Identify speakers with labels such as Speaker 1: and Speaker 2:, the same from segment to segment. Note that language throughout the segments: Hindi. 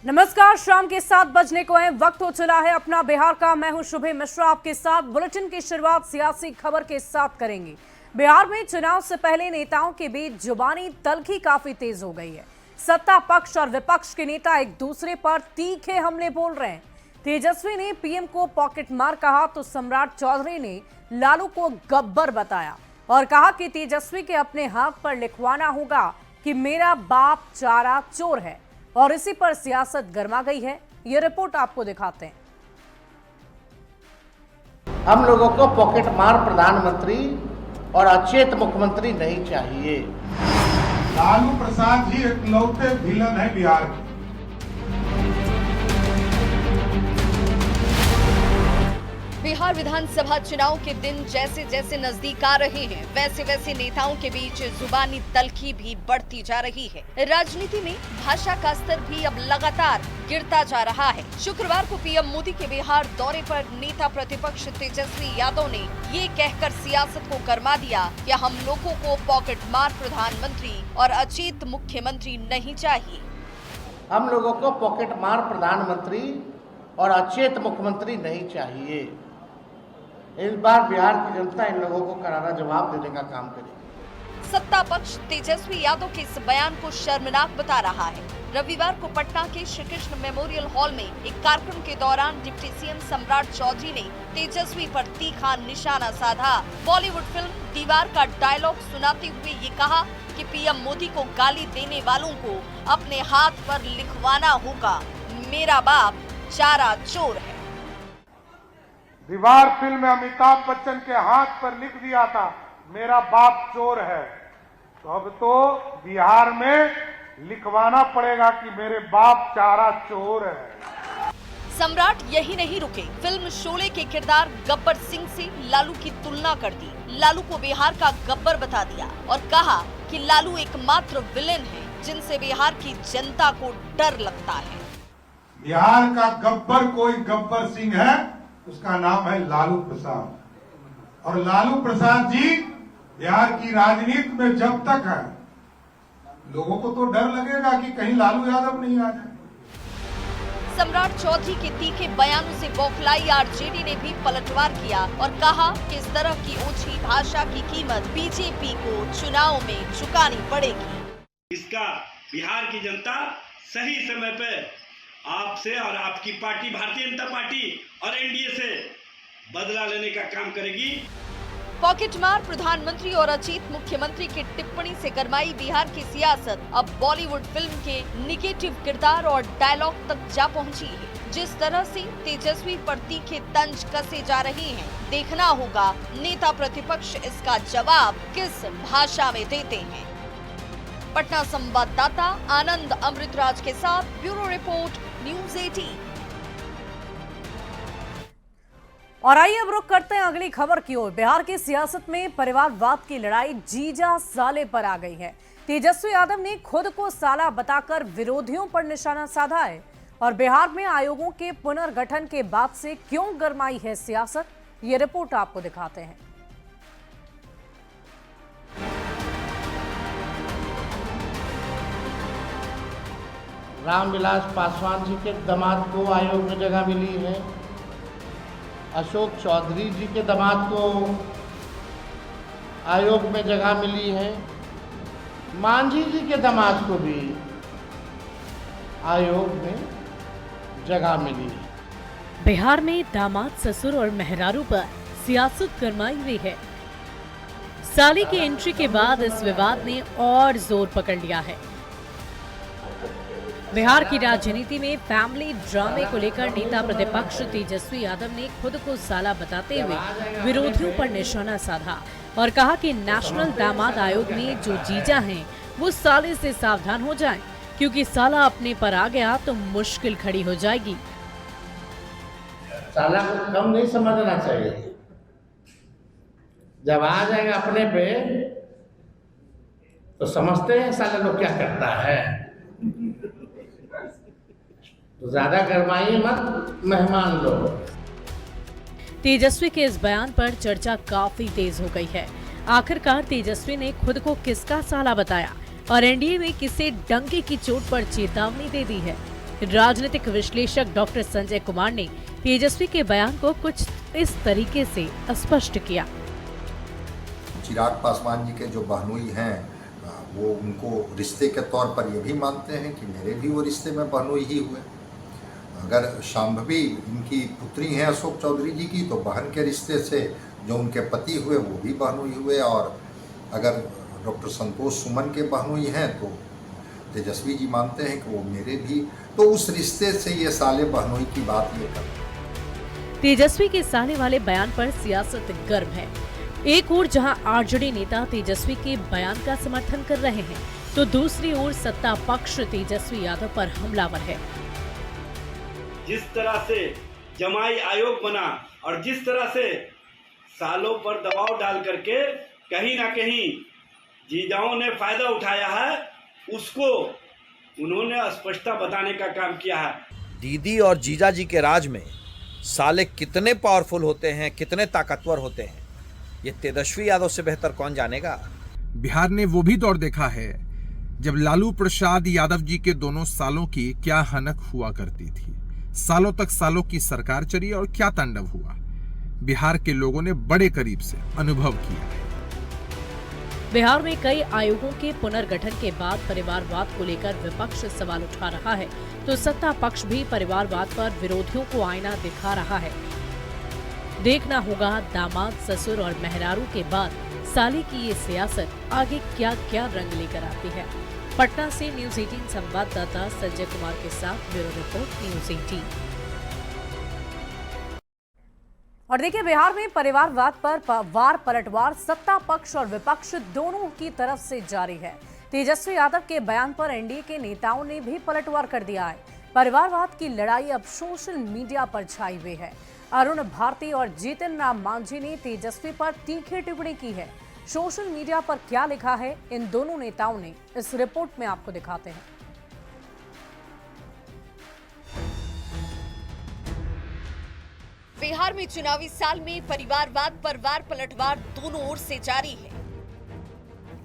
Speaker 1: नमस्कार, शाम के 7 बजने को है, वक्त हो चला है अपना बिहार का। मैं हूं शुभे मिश्रा, आपके साथ बुलेटिन की शुरुआत सियासी खबर के साथ करेंगे। बिहार में चुनाव से पहले नेताओं के बीच जुबानी तल्खी काफी तेज हो गई है। सत्ता पक्ष और विपक्ष के नेता एक दूसरे पर तीखे हमले बोल रहे हैं। तेजस्वी ने पीएम को पॉकेट मार कहा तो सम्राट चौधरी ने लालू को गब्बर बताया और कहा कि तेजस्वी के अपने हाथ पर लिखवाना होगा कि मेरा बाप चारा चोर है। और इसी पर सियासत गर्मा गई है, ये रिपोर्ट आपको दिखाते हैं।
Speaker 2: हम लोगों को पॉकेट मार प्रधानमंत्री और अचेत मुख्यमंत्री नहीं चाहिए।
Speaker 3: लालू प्रसाद जी इकलौते विलन है बिहार के।
Speaker 4: बिहार विधानसभा चुनाव के दिन जैसे जैसे नजदीक आ रहे हैं, वैसे वैसे नेताओं के बीच जुबानी तल्खी भी बढ़ती जा रही है। राजनीति में भाषा का स्तर भी अब लगातार गिरता जा रहा है। शुक्रवार को पीएम मोदी के बिहार दौरे पर नेता प्रतिपक्ष तेजस्वी यादव ने ये कहकर सियासत को गरमा दिया कि हम लोगों को पॉकेट मार प्रधानमंत्री और अचेत मुख्यमंत्री नहीं चाहिए।
Speaker 2: हम लोगों को पॉकेट मार प्रधानमंत्री और अचेत मुख्यमंत्री नहीं चाहिए। इस बार बिहार की जनता इन लोगों को करारा जवाब देने का काम करेगी।
Speaker 4: सत्ता पक्ष तेजस्वी यादव के इस बयान को शर्मनाक बता रहा है। रविवार को पटना के श्री कृष्ण मेमोरियल हॉल में एक कार्यक्रम के दौरान डिप्टी सीएम सम्राट चौधरी ने तेजस्वी पर तीखा निशाना साधा। बॉलीवुड फिल्म दीवार का डायलॉग सुनाते हुए ये कहा कि पीएम मोदी को गाली देने वालों को अपने हाथ पर लिखवाना होगा, मेरा बाप चारा चोर है।
Speaker 3: दीवार फिल्म में अमिताभ बच्चन के हाथ पर लिख दिया था मेरा बाप चोर है, तो अब तो बिहार में लिखवाना पड़ेगा कि मेरे बाप चारा चोर है।
Speaker 4: सम्राट यही नहीं रुके, फिल्म शोले के किरदार गब्बर सिंह से लालू की तुलना कर दी। लालू को बिहार का गब्बर बता दिया और कहा कि लालू एकमात्र विलेन है जिनसे बिहार की जनता को डर लगता है।
Speaker 3: बिहार का गब्बर कोई गब्बर सिंह है, उसका नाम है लालू प्रसाद। और लालू प्रसाद जी बिहार की राजनीति में जब तक है, लोगों को तो डर लगेगा कि कहीं लालू यादव नहीं आ जाए।
Speaker 4: सम्राट चौधरी के तीखे बयानों से बौखलाई आरजेडी ने भी पलटवार किया और कहा कि इस तरह की ओछी भाषा की कीमत बीजेपी को चुनाव में चुकानी पड़ेगी।
Speaker 5: इसका बिहार की जनता सही समय पे आपसे और आपकी पार्टी भारतीय जनता पार्टी और एनडीए से बदला लेने का काम करेगी।
Speaker 4: पॉकेट मार प्रधानमंत्री और अचेत मुख्यमंत्री की टिप्पणी से गरमाई बिहार की सियासत अब बॉलीवुड फिल्म के निगेटिव किरदार और डायलॉग तक जा पहुंची है। जिस तरह से तेजस्वी पर तीखे तंज कसे जा रहे हैं, देखना होगा नेता प्रतिपक्ष इसका जवाब किस भाषा में देते हैं। पटना संवाददाता आनंद अमृतराज के साथ ब्यूरो रिपोर्ट न्यूज़ 18।
Speaker 1: और आइए अब रुख करते हैं अगली खबर की ओर। बिहार की सियासत में परिवारवाद की लड़ाई जीजा साले पर आ गई है। तेजस्वी यादव ने खुद को साला बताकर विरोधियों पर निशाना साधा है। और बिहार में आयोगों के पुनर्गठन के बाद से क्यों गरमाई है सियासत, ये रिपोर्ट आपको दिखाते हैं।
Speaker 2: रामविलास पासवान जी के दामाद को आयोग में जगह मिली है। अशोक चौधरी जी के दामाद को आयोग में जगह मिली है। मांझी जी के दामाद को भी आयोग में जगह मिली है।
Speaker 6: बिहार में दामाद, ससुर और मेहरारू पर सियासत गरमाई हुई है। साली की एंट्री के बाद इस विवाद ने और जोर पकड़ लिया है। बिहार की राजनीति में फैमिली ड्रामे को लेकर नेता प्रतिपक्ष तेजस्वी यादव ने खुद को साला बताते हुए विरोधियों पर निशाना साधा और कहा कि नेशनल दामाद आयोग में जो जीजा हैं वो साले से सावधान हो जाएं, क्योंकि साला अपने पर आ गया तो मुश्किल खड़ी हो जाएगी।
Speaker 2: साला को कम नहीं समझना चाहिए। जब आ जाएगा अपने पे तो समझते हैं साले लोग क्या करता है। तो ज्यादा गरमाइए मत, मेहमान लोग।
Speaker 6: तेजस्वी के इस बयान पर चर्चा काफी तेज हो गई है। आखिरकार तेजस्वी ने खुद को किसका साला बताया और एनडीए में किसे डंके की चोट पर चेतावनी दे दी है। राजनीतिक विश्लेषक डॉक्टर संजय कुमार ने तेजस्वी के बयान को कुछ इस तरीके से स्पष्ट किया।
Speaker 7: चिराग पासवान जी के जो बहनोई हैं वो उनको रिश्ते के तौर पर ये भी मानते हैं कि मेरे भी वो रिश्ते में बहनोई ही हुए। अगर शांभवी इनकी पुत्री हैं अशोक चौधरी जी की, तो बहन के रिश्ते से जो उनके पति हुए वो भी बहनोई हुए, और अगर डॉक्टर संतोष सुमन के बहनोई हैं तो तेजस्वी जी मानते हैं कि वो मेरे भी, तो उस रिश्ते से ये साले बहनोई की बात ये करते।
Speaker 6: तेजस्वी के साले वाले बयान पर सियासत गर्म है। एक ओर जहां आरजेडी नेता तेजस्वी के बयान का समर्थन कर रहे हैं, तो दूसरी ओर सत्ता पक्ष तेजस्वी यादव पर हमलावर है।
Speaker 5: जिस तरह से जमाई आयोग बना और जिस तरह से सालों पर दबाव डाल करके कहीं ना कहीं जीजाओं ने फायदा उठाया है, उसको उन्होंने स्पष्टता बताने का काम किया है।
Speaker 8: दीदी और जीजा जी के राज में साले कितने पावरफुल होते हैं, कितने ताकतवर होते हैं, ये तेजस्वी यादव से बेहतर कौन जानेगा।
Speaker 9: बिहार ने वो भी दौर देखा है जब लालू प्रसाद यादव जी के दोनों सालों की क्या हनक हुआ करती थी। सालों तक सालों की सरकार चली और क्या तांडव हुआ, बिहार के लोगों ने बड़े करीब से अनुभव किया है।
Speaker 6: बिहार में कई आयोगों के पुनर्गठन के बाद परिवारवाद को लेकर विपक्ष सवाल उठा रहा है, तो सत्ता पक्ष भी परिवारवाद पर विरोधियों को आईना दिखा रहा है। देखना होगा दामाद, ससुर और मेहरारू के बाद साली की ये सियासत आगे क्या क्या रंग लेकर आती है। पटना से न्यूज़ 18 संवाददाता संजय कुमार के साथ ब्यूरो रिपोर्ट न्यूज़ 18।
Speaker 1: और देखिए, बिहार में परिवारवाद पर वार पलटवार सत्ता पक्ष और विपक्ष दोनों की तरफ से जारी है। तेजस्वी यादव के बयान पर एनडीए के नेताओं ने भी पलटवार कर दिया है। परिवारवाद की लड़ाई अब सोशल मीडिया पर छाई हुई है। अरुण भारती और जीतन राम मांझी ने तेजस्वी पर तीखी टिप्पणी की है। सोशल मीडिया पर क्या लिखा है इन दोनों नेताओं ने, इस रिपोर्ट में आपको दिखाते हैं।
Speaker 4: बिहार में चुनावी साल में परिवारवाद पर वार पलटवार दोनों ओर से जारी है।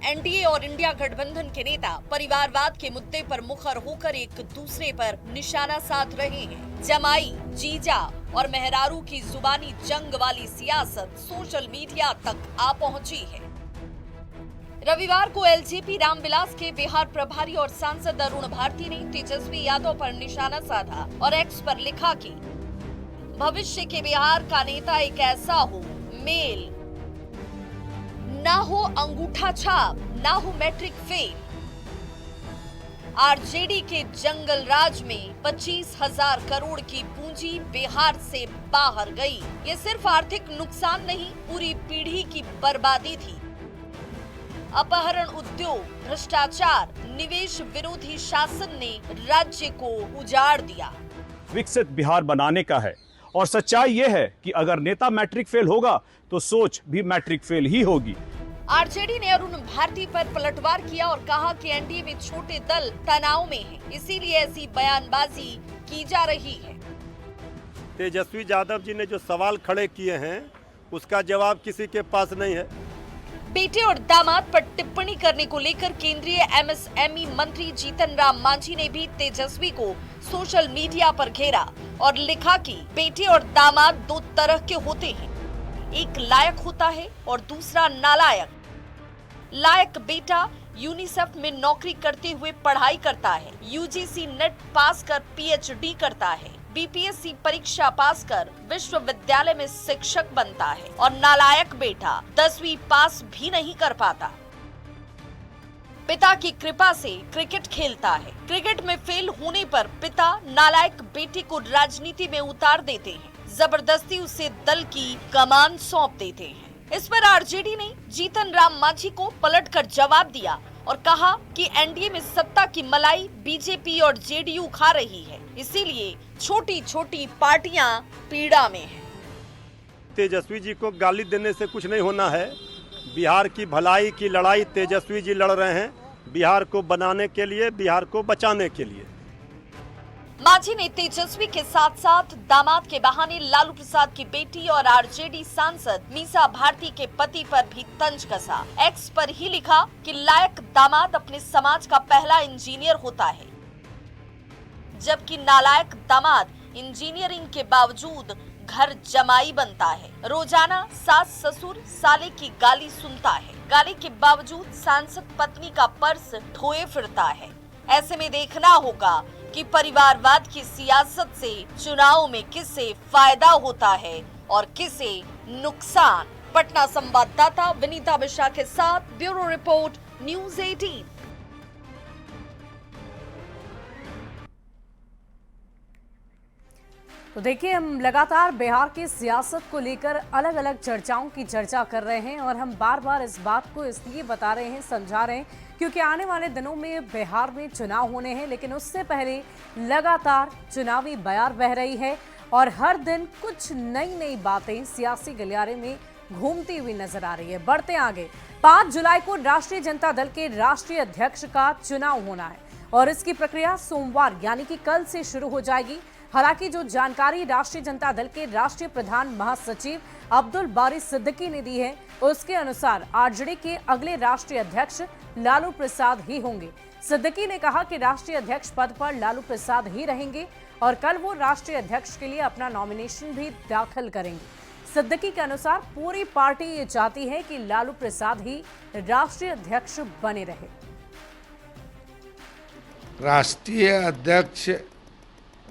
Speaker 4: एनडीए और इंडिया गठबंधन के नेता परिवारवाद के मुद्दे पर मुखर होकर एक दूसरे पर निशाना साध रहे हैं। जमाई, जीजा और मेहरारू की जुबानी जंग वाली सियासत सोशल मीडिया तक आ पहुंची है। रविवार को एलजेपी रामविलास के बिहार प्रभारी और सांसद अरुण भारती ने तेजस्वी यादव पर निशाना साधा और एक्स पर लिखा कि भविष्य के बिहार का नेता एक ऐसा हो, मेल ना हो, अंगूठा छाप ना हो, मैट्रिक फेल। आरजेडी के जंगल राज में 25,000 करोड़ की पूंजी बिहार से बाहर गई। ये सिर्फ आर्थिक नुकसान नहीं, पूरी पीढ़ी की बर्बादी थी। अपहरण, उद्योग, भ्रष्टाचार, निवेश विरोधी शासन ने राज्य को उजाड़ दिया।
Speaker 10: विकसित बिहार बनाने का है और सच्चाई यह है कि अगर नेता मैट्रिक फेल होगा तो सोच भी मैट्रिक फेल ही होगी।
Speaker 4: आरजेडी ने अरुण भारती पर पलटवार किया और कहा कि एनडीए में छोटे दल तनाव में हैं, इसीलिए ऐसी बयानबाजी की जा रही है।
Speaker 11: तेजस्वी यादव जी ने जो सवाल खड़े किए हैं उसका जवाब किसी के पास नहीं है।
Speaker 4: बेटे और दामाद पर टिप्पणी करने को लेकर केंद्रीय एमएसएमई मंत्री जीतन राम मांझी ने भी तेजस्वी को सोशल मीडिया पर घेरा और लिखा कि बेटे और दामाद दो तरह के होते हैं, एक लायक होता है और दूसरा नालायक। लायक बेटा यूनिसेफ में नौकरी करते हुए पढ़ाई करता है, यूजीसी नेट पास कर पीएचडी करता है, बीपीएससी परीक्षा पास कर विश्वविद्यालय में शिक्षक बनता है, और नालायक बेटा 10वीं पास भी नहीं कर पाता। पिता की कृपा से क्रिकेट खेलता है, क्रिकेट में फेल होने पर पिता नालायक बेटे को राजनीति में उतार देते हैं, जबरदस्ती उसे दल की कमान सौंप देते हैं। इस पर आरजेडी ने जीतन राम मांझी को पलटकर जवाब दिया और कहा कि एनडीए में सत्ता की मलाई बीजेपी और जेडीयू खा रही है, इसीलिए छोटी छोटी पार्टियां पीड़ा में हैं।
Speaker 11: तेजस्वी जी को गाली देने से कुछ नहीं होना है। बिहार की भलाई की लड़ाई तेजस्वी जी लड़ रहे हैं, बिहार को बनाने के लिए, बिहार को बचाने के लिए।
Speaker 4: मांझी ने तेजस्वी के साथ साथ दामाद के बहाने लालू प्रसाद की बेटी और आरजेडी सांसद मीसा भारती के पति पर भी तंज कसा। एक्स पर ही लिखा कि लायक दामाद अपने समाज का पहला इंजीनियर होता है। जबकि नालायक दामाद इंजीनियरिंग के बावजूद घर जमाई बनता है। रोजाना सास ससुर साले की गाली सुनता है। गाली के बावजूद सांसद पत्नी का पर्स ढोए फिरता है। ऐसे में देखना होगा कि परिवारवाद की सियासत से चुनाव में किसे फायदा होता है और किसे नुकसान। पटना संवाददाता विनीता मिश्रा के साथ ब्यूरो रिपोर्ट न्यूज़ 18।
Speaker 1: तो देखिए, हम लगातार बिहार की सियासत को लेकर अलग अलग चर्चाओं की चर्चा कर रहे हैं और हम बार बार इस बात को इसलिए बता रहे हैं, समझा रहे हैं, क्योंकि आने वाले दिनों में बिहार में चुनाव होने हैं। लेकिन उससे पहले लगातार चुनावी बयार बह रही है और हर दिन कुछ नई नई बातें सियासी गलियारे में घूमती हुई नजर आ रही है। बढ़ते आगे, 5 जुलाई को राष्ट्रीय जनता दल के राष्ट्रीय अध्यक्ष का चुनाव होना है और इसकी प्रक्रिया सोमवार यानी कि कल से शुरू हो जाएगी। हालांकि जो जानकारी राष्ट्रीय जनता दल के राष्ट्रीय प्रधान महासचिव अब्दुल बारी सिद्दीकी ने दी है, उसके अनुसार आरजेडी के अगले राष्ट्रीय अध्यक्ष लालू प्रसाद ही होंगे। सिद्दीकी ने कहा कि राष्ट्रीय अध्यक्ष पद पर लालू प्रसाद ही रहेंगे और कल वो राष्ट्रीय अध्यक्ष के लिए अपना नॉमिनेशन भी दाखिल करेंगे। सिद्दीकी के अनुसार पूरी पार्टी ये चाहती है कि लालू प्रसाद ही राष्ट्रीय अध्यक्ष बने रहे।
Speaker 12: राष्ट्रीय अध्यक्ष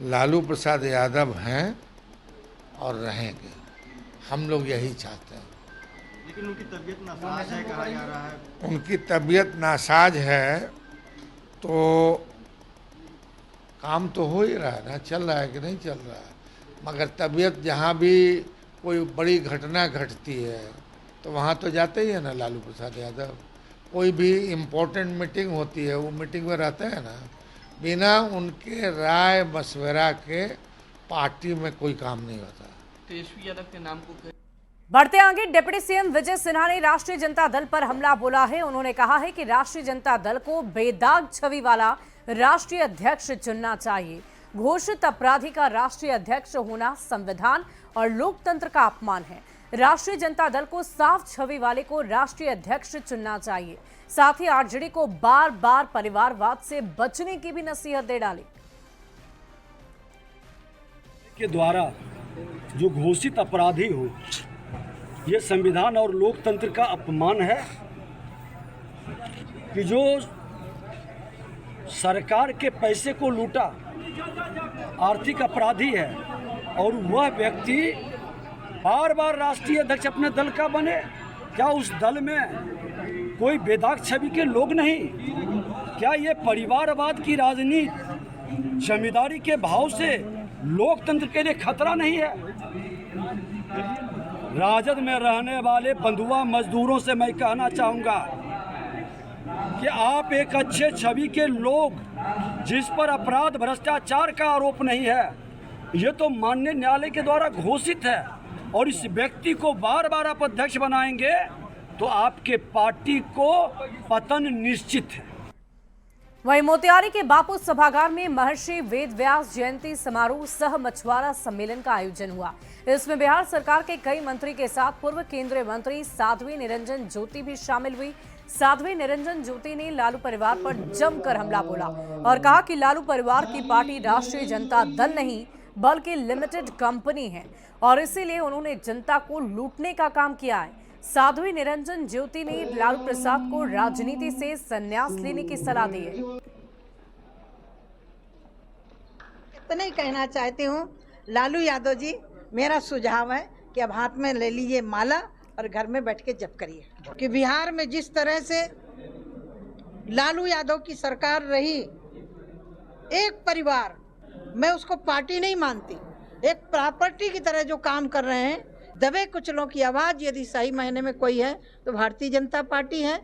Speaker 12: लालू प्रसाद यादव हैं और रहेंगे, हम लोग यही चाहते हैं।
Speaker 13: लेकिन उनकी तबीयत नासाज है, कहा जा रहा है।
Speaker 12: उनकी तबीयत नासाज है तो काम तो हो ही रहा है ना, चल रहा है कि नहीं चल रहा है। मगर तबीयत जहाँ भी कोई बड़ी घटना घटती है तो वहाँ तो जाते ही है ना लालू प्रसाद यादव। कोई भी इम्पोर्टेंट मीटिंग होती है वो मीटिंग में रहते हैं ना। बिना उनके राय मशवरा के पार्टी में कोई काम नहीं होता।
Speaker 13: तेजस्वी यादव के नाम को
Speaker 1: बढ़ते आगे, डिप्टी सीएम विजय सिन्हा ने राष्ट्रीय जनता दल पर हमला बोला है। उन्होंने कहा है कि राष्ट्रीय जनता दल को बेदाग छवि वाला राष्ट्रीय अध्यक्ष चुनना चाहिए। घोषित अपराधी का राष्ट्रीय अध्यक्ष होना संविधान और लोकतंत्र का अपमान है। राष्ट्रीय जनता दल को साफ छवि वाले को राष्ट्रीय अध्यक्ष चुनना चाहिए। साथ ही आरजेडी को बार बार परिवारवाद से बचने की भी नसीहत दे डाली।
Speaker 14: के द्वारा जो घोषित अपराधी हो, ये संविधान और लोकतंत्र का अपमान है कि जो सरकार के पैसे को लूटा आर्थिक अपराधी है और वह व्यक्ति बार बार राष्ट्रीय अध्यक्ष अपने दल का बने। क्या उस दल में कोई बेदाग छवि के लोग नहीं? क्या ये परिवारवाद की राजनीति जमींदारी के भाव से लोकतंत्र के लिए खतरा नहीं है? राजद में रहने वाले बंधुआ मजदूरों से मैं कहना चाहूँगा कि आप एक अच्छे छवि के लोग, जिस पर अपराध भ्रष्टाचार का आरोप नहीं है, ये तो माननीय न्यायालय के द्वारा घोषित है, और इस व्यक्ति को बार बार आप अध्यक्ष बनाएंगे तो आपके पार्टी को पतन निश्चित है।
Speaker 1: वहीं मोतिहारी के बापू सभागार में महर्षि वेदव्यास जयंती समारोह सह मछुआरा सम्मेलन का आयोजन हुआ। इसमें बिहार सरकार के कई मंत्री के साथ पूर्व केंद्रीय मंत्री साध्वी निरंजन ज्योति भी शामिल हुई। साध्वी निरंजन ज्योति ने लालू परिवार पर जमकर हमला बोला और कहा कि लालू परिवार की पार्टी राष्ट्रीय जनता दल नहीं बल्कि लिमिटेड कंपनी है और इसीलिए उन्होंने जनता को लूटने का काम किया है। साध्वी निरंजन ज्योति ने लालू प्रसाद को राजनीति से संन्यास लेने की सलाह दी है।
Speaker 15: इतना ही कहना चाहती हूँ, लालू यादव जी, मेरा सुझाव है कि अब हाथ में ले लीजिए माला और घर में बैठ के जप करिए। कि बिहार में जिस तरह से लालू यादव की सरकार रही, एक परिवार, मैं उसको पार्टी नहीं मानती, एक प्रॉपर्टी की तरह जो काम कर रहे हैं, दबे कुचलों की आवाज यदि सही मायने में कोई है तो भारतीय जनता पार्टी है।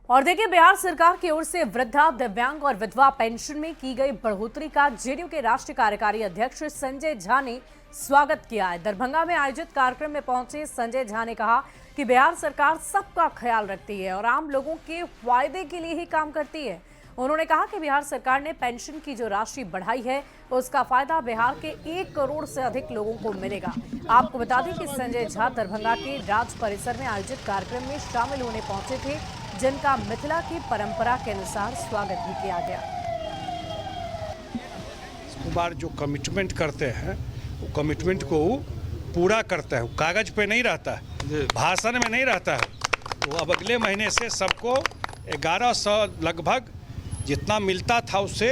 Speaker 1: और देखिए, बिहार सरकार की ओर से वृद्धा, दिव्यांग और विधवा पेंशन में की गई बढ़ोतरी का जेडीयू के राष्ट्रीय कार्यकारी अध्यक्ष संजय झा ने स्वागत किया है। दरभंगा में आयोजित कार्यक्रम में पहुंचे संजय झा ने कहा कि बिहार सरकार सबका ख्याल रखती है और आम लोगों के फायदे के लिए ही काम करती है। उन्होंने कहा कि बिहार सरकार ने पेंशन की जो राशि बढ़ाई है उसका फायदा बिहार के 1 करोड़ से अधिक लोगों को मिलेगा। आपको बता दें कि संजय झा दरभंगा के राज परिसर में आयोजित कार्यक्रम में शामिल होने पहुंचे थे, जिनका मिथिला की परंपरा के अनुसार स्वागत भी किया गया।
Speaker 3: कुमार जो कमिटमेंट करते हैं वो कमिटमेंट को पूरा करता है। वो कागज पे नहीं रहता है, भाषण में नहीं रहता है। वो अब अगले महीने से सबको 1100 लगभग जितना मिलता था उससे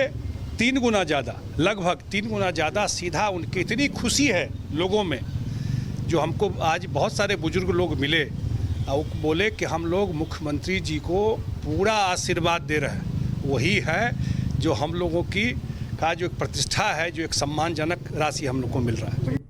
Speaker 3: 3 गुना ज़्यादा, लगभग 3 गुना ज़्यादा सीधा। उनकी इतनी खुशी है लोगों में, जो हमको आज बहुत सारे बुजुर्ग लोग मिले और वो बोले कि हम लोग मुख्यमंत्री जी को पूरा आशीर्वाद दे रहे हैं। वही है जो हम लोगों की का जो एक प्रतिष्ठा है, जो एक सम्मानजनक राशि हम लोग को मिल रहा है।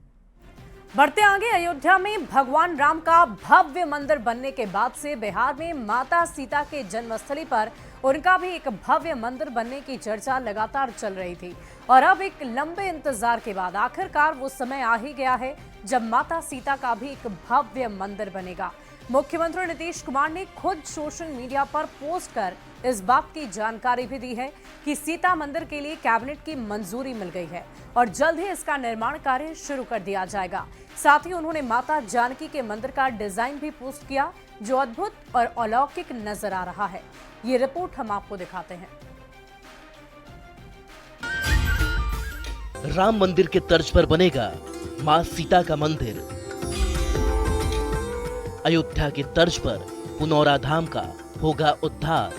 Speaker 1: बढ़ते आगे, अयोध्या में भगवान राम का भव्य मंदिर बनने के बाद से बिहार में माता सीता के जन्मस्थली पर उनका भी एक भव्य मंदिर बनने की चर्चा लगातार चल रही थी और अब एक लंबे इंतजार के बाद आखिरकार वो समय आ ही गया है जब माता सीता का भी एक भव्य मंदिर बनेगा। मुख्यमंत्री नीतीश कुमार ने खुद सोशल मीडिया पर पोस्ट कर इस बात की जानकारी भी दी है कि सीता मंदिर के लिए कैबिनेट की मंजूरी मिल गई है और जल्द ही इसका निर्माण कार्य शुरू कर दिया जाएगा। साथ ही उन्होंने माता जानकी के मंदिर का डिजाइन भी पोस्ट किया जो अद्भुत और अलौकिक नजर आ रहा है। ये रिपोर्ट हम आपको दिखाते हैं।
Speaker 16: राम मंदिर के तर्ज पर बनेगा मां सीता का मंदिर। अयोध्या की तर्ज पर पुनौरा धाम का होगा उद्धार।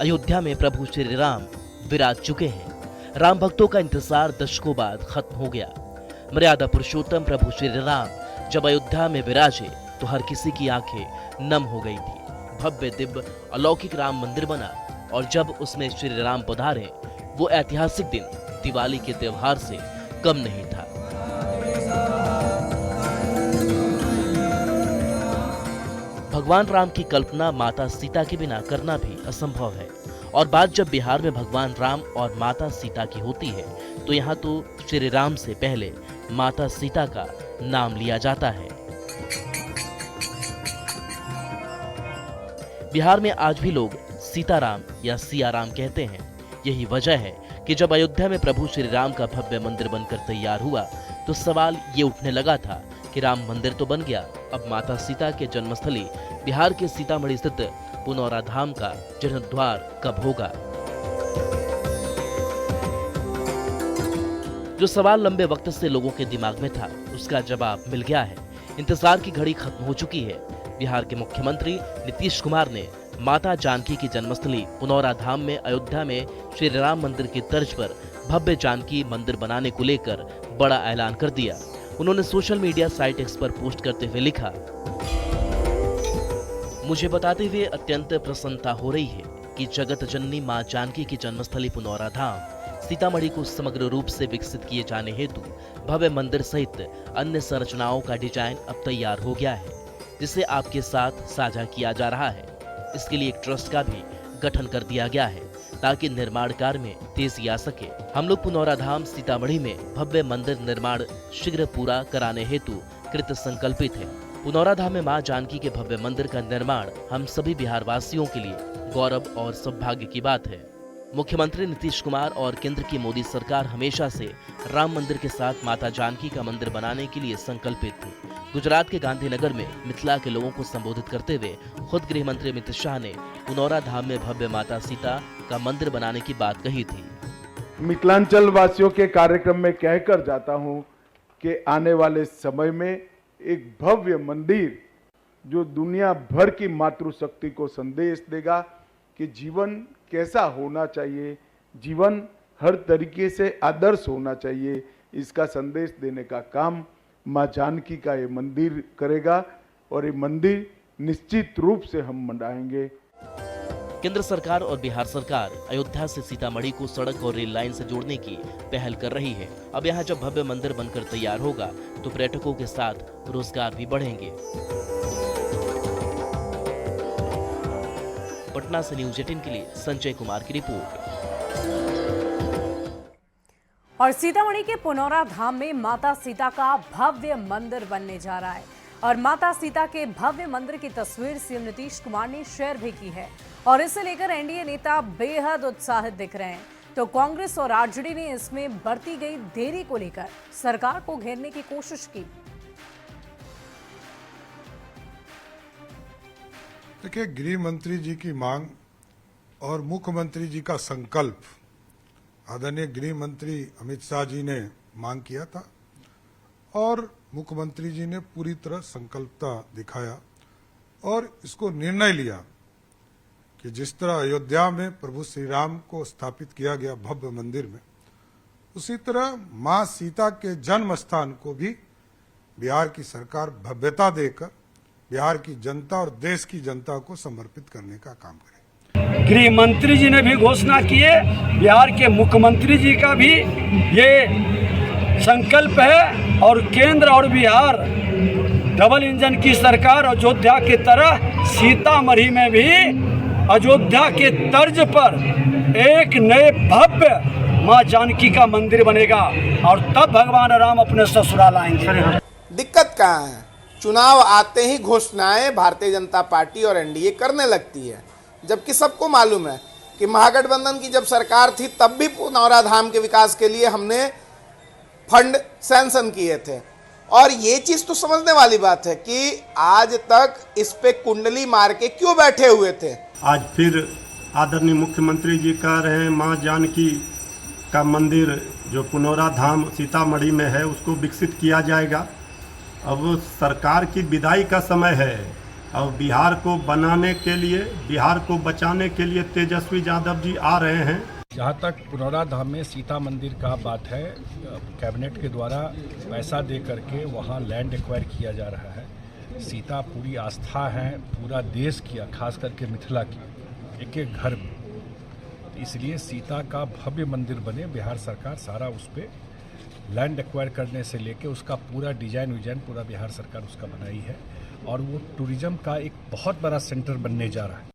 Speaker 16: अयोध्या में प्रभु श्री राम विराज चुके हैं। राम भक्तों का इंतजार दशकों बाद खत्म हो गया। मर्यादा पुरुषोत्तम प्रभु श्री राम जब अयोध्या में विराजे तो हर किसी की आंखें नम हो गई थी। भव्य दिव्य अलौकिक राम मंदिर बना और जब उसमें श्री राम पधारे वो ऐतिहासिक दिन दिवाली के त्योहार से कम नहीं था। भगवान राम की कल्पना माता सीता के बिना करना भी असंभव है और बात जब बिहार में भगवान राम और माता सीता की होती है तो यहाँ तो श्री राम से पहले माता सीता का नाम लिया जाता है। बिहार में आज भी लोग सीताराम या सियाराम कहते हैं। यही वजह है कि जब अयोध्या में प्रभु श्री राम का भव्य मंदिर बनकर तैयार हुआ तो सवाल ये उठने लगा था कि राम मंदिर तो बन गया, अब माता सीता के जन्मस्थली बिहार के सीतामढ़ी स्थित पुनौरा धाम का जीर्णोद्धार कब होगा। जो सवाल लंबे वक्त से लोगों के दिमाग में था उसका जवाब मिल गया है। इंतजार की घड़ी खत्म हो चुकी है। बिहार के मुख्यमंत्री नीतीश कुमार ने माता जानकी की जन्मस्थली पुनौरा धाम में अयोध्या में श्री राम मंदिर की तर्ज पर भव्य जानकी मंदिर बनाने को लेकर बड़ा ऐलान कर दिया। उन्होंने सोशल मीडिया साइट एक्स पर पोस्ट करते हुए लिखा, मुझे बताते हुए अत्यंत प्रसन्नता हो रही है कि जगत जननी मां जानकी की जन्मस्थली पुनौरा धाम सीतामढ़ी को समग्र रूप से विकसित किए जाने हेतु भव्य मंदिर सहित अन्य संरचनाओं का डिजाइन अब तैयार हो गया है, जिसे आपके साथ साझा किया जा रहा है। इसके लिए एक ट्रस्ट का भी गठन कर दिया गया है ताकि निर्माण कार्य में तेजी आ सके। हम लोग पुनौरा धाम सीतामढ़ी में भव्य मंदिर निर्माण शीघ्र पूरा कराने हेतु कृत संकल्पित है। पुनौरा धाम में मां जानकी के भव्य मंदिर का निर्माण हम सभी बिहार वासियों के लिए गौरव और सौभाग्य की बात है। मुख्यमंत्री नीतीश कुमार और केंद्र की मोदी सरकार हमेशा से राम मंदिर के साथ माता जानकी का मंदिर बनाने के लिए संकल्पित थी। गुजरात के गांधीनगर में मिथिला के लोगों को संबोधित करते हुए खुद गृह मंत्री अमित शाह ने पुनौरा धाम में भव्य माता सीता का मंदिर बनाने की बात कही थी।
Speaker 17: मिथिलांचल वासियों के कार्यक्रम में कहकर जाता हूं कि आने वाले समय में एक भव्य मंदिर जो दुनिया भर की मातृशक्ति को संदेश देगा कि जीवन कैसा होना चाहिए, जीवन हर तरीके से आदर्श होना चाहिए, इसका संदेश देने का काम मां जानकी का ये मंदिर करेगा और ये मंदिर निश्चित रूप से हम मनाएंगे।
Speaker 16: केंद्र सरकार और बिहार सरकार अयोध्या से सीतामढ़ी को सड़क और रेल लाइन से जोड़ने की पहल कर रही है। अब यहाँ जब भव्य मंदिर बनकर तैयार होगा तो पर्यटकों के साथ रोजगार भी बढ़ेंगे। पटना से न्यूज 18 के लिए संजय कुमार की रिपोर्ट।
Speaker 1: और सीतामढ़ी के पुनौरा धाम में माता सीता का भव्य मंदिर बनने जा रहा है और माता सीता के भव्य मंदिर की तस्वीर सीएम नीतीश कुमार ने शेयर भी की है और इसे लेकर एनडीए नेता बेहद उत्साहित दिख रहे हैं। तो कांग्रेस और आरजेडी ने इसमें बढ़ती गई देरी को लेकर सरकार को घेरने की कोशिश की।
Speaker 3: देखिए, गृह मंत्री जी की मांग और मुख्यमंत्री जी का संकल्प आदरणीय गृह मंत्री अमित शाह जी ने मांग किया था और मुख्यमंत्री जी ने पूरी तरह संकल्पता दिखाया और इसको निर्णय लिया कि जिस तरह अयोध्या में प्रभु श्री राम को स्थापित किया गया भव्य मंदिर में, उसी तरह मां सीता के जन्म स्थान को भी बिहार की सरकार भव्यता देकर बिहार की जनता और देश की जनता को समर्पित करने का काम करेगी।
Speaker 14: गृह मंत्री जी ने भी घोषणा किए, बिहार के मुख्यमंत्री जी का भी ये संकल्प है और केंद्र और बिहार डबल इंजन की सरकार अयोध्या की तरह सीतामढ़ी में भी अयोध्या के तर्ज पर एक नए भव्य मां जानकी का मंदिर बनेगा और तब भगवान राम अपने ससुराल आएंगे।
Speaker 18: दिक्कत कहाँ है? चुनाव आते ही घोषणाएं भारतीय जनता पार्टी और एनडीए करने लगती है, जबकि सबको मालूम है कि महागठबंधन की जब सरकार थी तब भी पुनौरा धाम के विकास के लिए हमने फंड सैंक्शन किए थे। और ये चीज तो समझने वाली बात है कि आज तक इस पे कुंडली मार के क्यों बैठे हुए थे।
Speaker 11: आज फिर आदरणीय मुख्यमंत्री जी कह रहे हैं मां जानकी का मंदिर जो पुनौरा धाम सीतामढ़ी में है उसको विकसित किया जाएगा। अब सरकार की विदाई का समय है। अब बिहार को बनाने के लिए, बिहार को बचाने के लिए तेजस्वी यादव जी आ रहे हैं।
Speaker 19: जहाँ तक पुनौरा धाम में सीता मंदिर का बात है, कैबिनेट के द्वारा पैसा दे करके वहाँ लैंड एक्वायर किया जा रहा है। सीता पूरी आस्था है पूरा देश की, खास करके मिथिला की, एक एक घर में। इसलिए सीता का भव्य मंदिर बने, बिहार सरकार सारा उस पर लैंड एक्वायर करने से लेके उसका पूरा डिजाइन पूरा बिहार सरकार उसका बनाई है और वो टूरिज्म का एक बहुत बड़ा सेंटर बनने जा रहा है।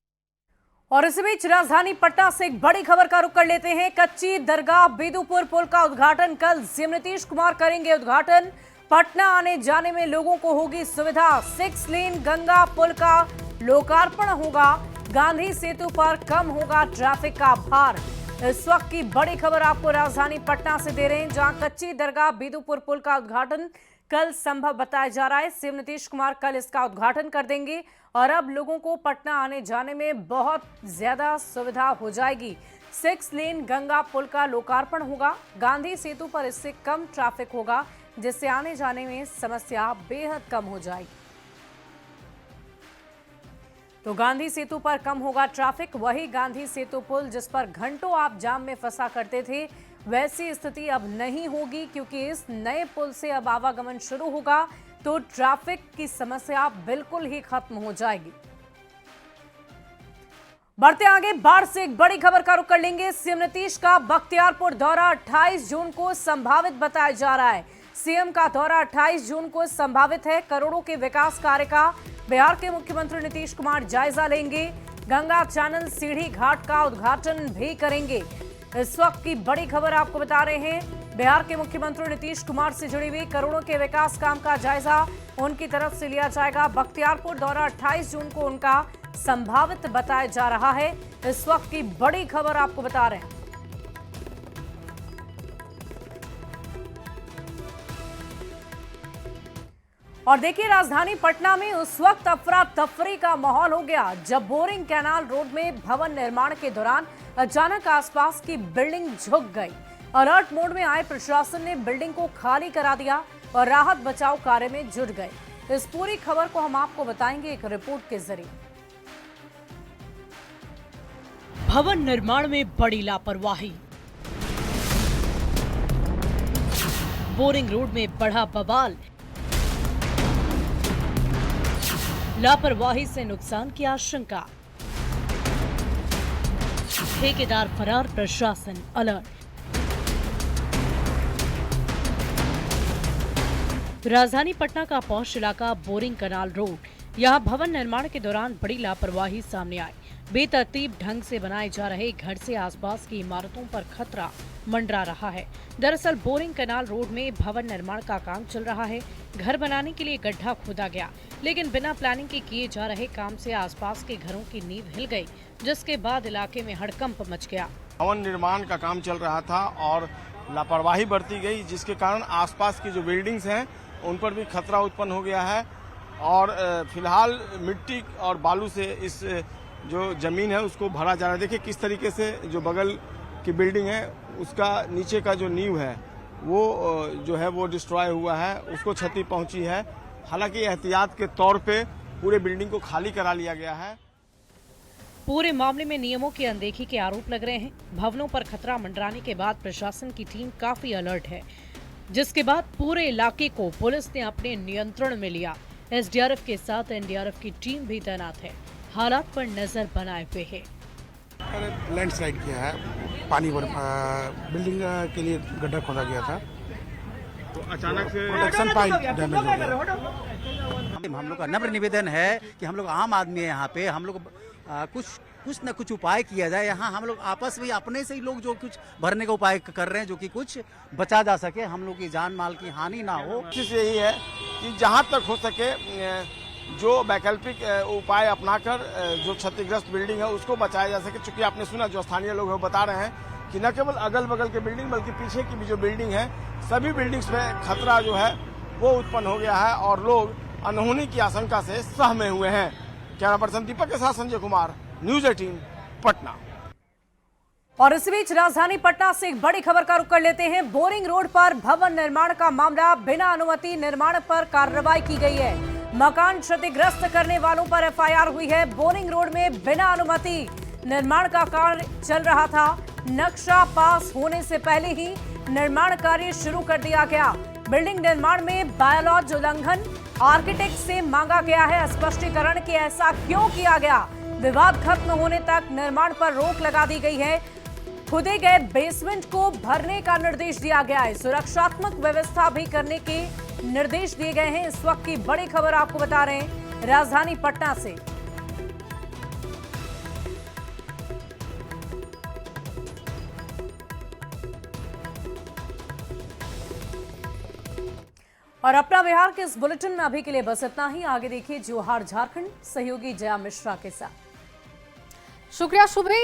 Speaker 1: और इसी बीच राजधानी पटना से एक बड़ी खबर का रुख कर लेते हैं। कच्ची दरगाह बेदूपुर पुल का उद्घाटन कल सीएम नीतीश कुमार करेंगे। उद्घाटन, पटना आने जाने में लोगों को होगी सुविधा। 6 लेन गंगा पुल का लोकार्पण होगा। गांधी सेतु पर कम होगा ट्रैफिक का भार। इस वक्त की बड़ी खबर आपको राजधानी पटना से दे रहे हैं, जहां कच्ची दरगाह बेदूपुर पुल का उद्घाटन कल संभव बताया जा रहा है। सीएम नीतीश कुमार कल इसका उद्घाटन कर देंगे और अब लोगों को पटना आने जाने में बहुत ज्यादा सुविधा हो जाएगी। 6 लेन गंगा पुल का लोकार्पण होगा। गांधी सेतु पर इससे कम ट्रैफिक होगा, जिससे आने जाने में समस्या बेहद कम हो जाएगी। तो गांधी सेतु पर कम होगा ट्रैफिक। वही गांधी सेतु पुल जिस पर घंटों आप जाम में फंसा करते थे, वैसी स्थिति अब नहीं होगी, क्योंकि इस नए पुल से अब आवागमन शुरू होगा तो ट्रैफिक की समस्या बिल्कुल ही खत्म हो जाएगी। बढ़ते आगे, बाढ़ से एक बड़ी खबर का रुख कर लेंगे। सीएम नीतीश का बख्तियारपुर दौरा 28 जून को संभावित बताया जा रहा है। सीएम का दौरा 28 जून को संभावित है। करोड़ों के विकास कार्य का बिहार के मुख्यमंत्री नीतीश कुमार जायजा लेंगे। गंगा चैनल सीढ़ी घाट का उद्घाटन भी करेंगे। इस वक्त की बड़ी खबर आपको बता रहे हैं, बिहार के मुख्यमंत्री नीतीश कुमार से जुड़ी हुई करोड़ों के विकास काम का जायजा उनकी तरफ से लिया जाएगा। बख्तियारपुर दौरा 28 जून को उनका संभावित बताया जा रहा है। इस वक्त की बड़ी खबर आपको बता रहे हैं। और देखिए, राजधानी पटना में उस वक्त अफरा तफरी का माहौल हो गया जब बोरिंग कैनाल रोड में भवन निर्माण के दौरान अचानक आसपास की बिल्डिंग झुक गई। अलर्ट मोड में आए प्रशासन ने बिल्डिंग को खाली करा दिया और राहत बचाव कार्य में जुट गए। इस पूरी खबर को हम आपको बताएंगे एक रिपोर्ट के जरिए।
Speaker 6: भवन निर्माण में बड़ी लापरवाही, बोरिंग रोड में बढ़ा बवाल, लापरवाही से नुकसान की आशंका, ठेकेदार फरार, प्रशासन अलर्ट। राजधानी पटना का पौष इलाका बोरिंग कैनाल रोड, यहां भवन निर्माण के दौरान बड़ी लापरवाही सामने आई। बेतरतीब ढंग से बनाए जा रहे घर से आसपास की इमारतों पर खतरा मंडरा रहा है। दरअसल बोरिंग कैनाल रोड में भवन निर्माण का काम चल रहा है। घर बनाने के लिए गड्ढा खोदा गया, लेकिन बिना प्लानिंग के किए जा रहे काम से आसपास के घरों की नींव हिल गई, जिसके बाद इलाके में हड़कंप मच गया।
Speaker 20: भवन निर्माण का काम चल रहा था और लापरवाही बरती गई, जिसके कारण आसपास की जो बिल्डिंग्स हैं उन पर भी खतरा उत्पन्न हो गया है। और फिलहाल मिट्टी और बालू से इस जो जमीन है उसको भरा जा रहा है। देखिए किस तरीके से जो बगल की बिल्डिंग है उसका नीचे का जो नींव है वो जो है वो डिस्ट्रॉय हुआ है, उसको क्षति पहुंची है। हालांकि एहतियात के तौर पे पूरे बिल्डिंग को खाली करा लिया गया है।
Speaker 6: पूरे मामले में नियमों की अनदेखी के आरोप लग रहे हैं। भवनों पर खतरा मंडराने के बाद प्रशासन की टीम काफी अलर्ट है, जिसके बाद पूरे इलाके को पुलिस ने अपने नियंत्रण में लिया। एसडीआरएफ के साथ एनडीआरएफ की टीम भी तैनात है, हालात पर नजर बनाए हुए है।
Speaker 21: लैंडस्लाइड किया है, पानी बिल्डिंग के लिए गड्ढा खोदा गया था,
Speaker 20: तो अचानक से
Speaker 21: प्रोटेक्शन पाइप डैमेज हो गया।
Speaker 22: हम लोग का नम्र निवेदन है कि हम लोग आम आदमी है, यहाँ पे हम लोग कुछ न कुछ उपाय किया जाए। यहाँ हम लोग आपस में अपने से ही लोग जो कुछ भरने का उपाय कर रहे हैं, जो कि कुछ बचा जा सके, हम लोग की जान माल की हानि ना हो।
Speaker 20: कोशिश यही है कि जहाँ तक हो सके जो वैकल्पिक उपाय अपनाकर जो क्षतिग्रस्त बिल्डिंग है उसको बचाया जा सके। चूंकि आपने सुना, जो स्थानीय लोग हैं बता रहे हैं कि न केवल अगल बगल के बिल्डिंग बल्कि पीछे की भी जो बिल्डिंग है, सभी बिल्डिंग्स में खतरा जो है वो उत्पन्न हो गया है और लोग अनहोनी की आशंका से सहमे हुए हैं। कैमरा पर्सन दीपक के साथ संजय कुमार, न्यूज 18 पटना।
Speaker 1: और इस बीच राजधानी पटना से एक बड़ी खबर का रुख कर लेते हैं। बोरिंग रोड पर भवन निर्माण का मामला, बिना अनुमति निर्माण पर कार्रवाई की गई है। मकान क्षतिग्रस्त करने वालों पर एफआईआर हुई है। बोरिंग रोड में बिना अनुमति निर्माण का कार्य चल रहा था। नक्शा पास होने से पहले ही निर्माण कार्य शुरू कर दिया गया। बिल्डिंग निर्माण में बायोलॉज उल्लंघन आर्किटेक्ट से मांगा गया है स्पष्टीकरण कि ऐसा क्यों किया गया। विवाद खत्म होने तक निर्माण पर रोक लगा दी गई है। खुदे गए बेसमेंट को भरने का निर्देश दिया गया है। सुरक्षात्मक व्यवस्था भी करने के निर्देश दिए गए हैं। इस वक्त की बड़ी खबर आपको बता रहे हैं राजधानी पटना से। और अपना बिहार के इस बुलेटिन में अभी के लिए बस इतना ही। आगे देखिए जोहार झारखंड सहयोगी जया मिश्रा के साथ।
Speaker 23: शुक्रिया शुभे।